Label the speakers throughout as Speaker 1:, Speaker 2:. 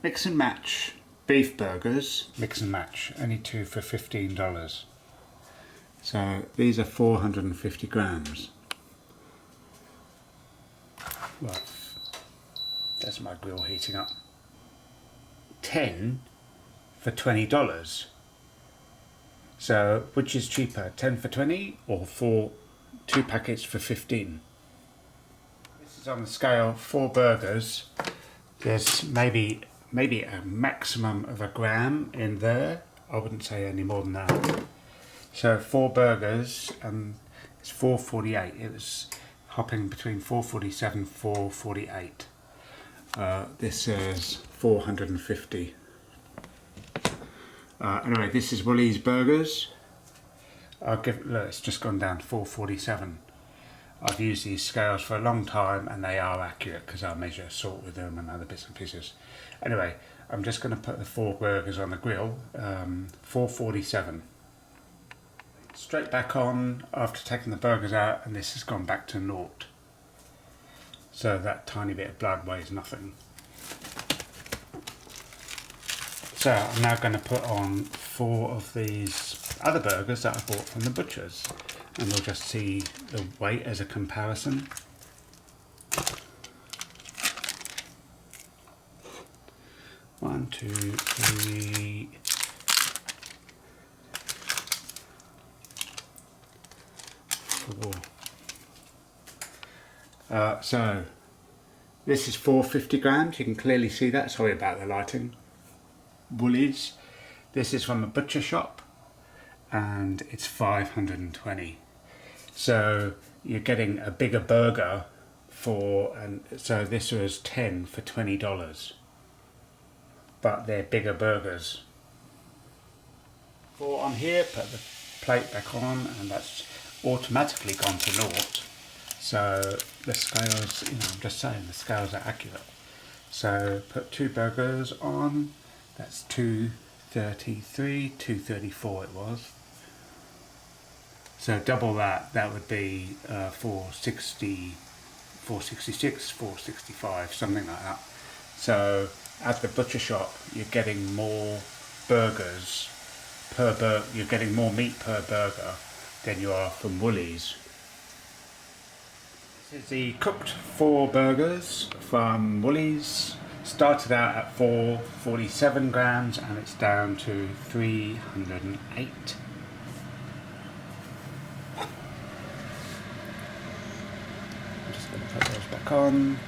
Speaker 1: Mix and Match beef burgers.
Speaker 2: Mix and match, only 2 for $15.
Speaker 1: So these are 450 grams.
Speaker 2: Right, there's my grill heating up. 10 for $20. So which is cheaper, 10 for 20 or 2 packets for 15? This is on the scale 4 burgers. There's maybe a maximum of a gram in there. I wouldn't say any more than that. So 4 burgers, it's 448. It was hopping between 447 and 448. This is 450. Anyway, this is Woolies burgers. Look, it's just gone down to 447. I've used these scales for a long time and they are accurate because I measure salt with them and other bits and pieces. Anyway, I'm just going to put the 4 burgers on the grill. 447. Straight back on after taking the burgers out, and this has gone back to naught. So that tiny bit of blood weighs nothing. So I'm now going to put on 4 of these other burgers that I bought from the butchers, and we'll just see the weight as a comparison. One, 2, 3, 4. So this is 450 grams. You can clearly see that. Sorry about the lighting. Woolies. This is from a butcher shop, and it's 520. So you're getting a bigger burger so this was 10 for $20. But they're bigger burgers. 4 on here, put the plate back on, and that's automatically gone to naught. So the scales, I'm just saying the scales are accurate. So put 2 burgers on, that's 233, 234 it was. So double that, that would be 460, 466, 465, something like that. So at the butcher shop, you're getting more burgers per burger, you're getting more meat per burger than you are from Woolies. This is the cooked 4 burgers from Woolies. Started out at 447 grams and it's down to 308. I'm just going to put those back on.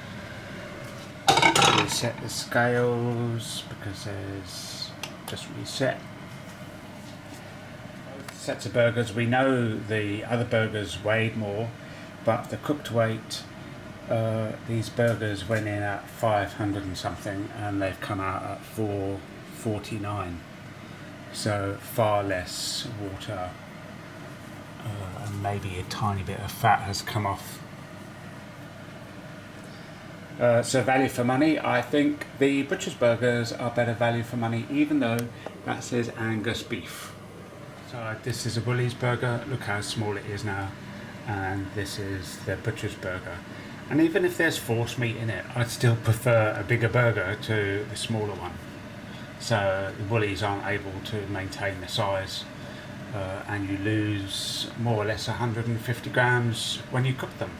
Speaker 2: Reset the scales because there's just reset. Both sets of burgers, we know the other burgers weighed more, but the cooked weight, these burgers went in at 500 and something and they've come out at 449. So far less water and maybe a tiny bit of fat has come off. So value for money, I think the butcher's burgers are better value for money, even though that says Angus beef. So this is a Woolies burger, look how small it is now, and this is the butcher's burger. And even if there's force meat in it, I'd still prefer a bigger burger to the smaller one. So the Woolies aren't able to maintain the size, and you lose more or less 150 grams when you cook them.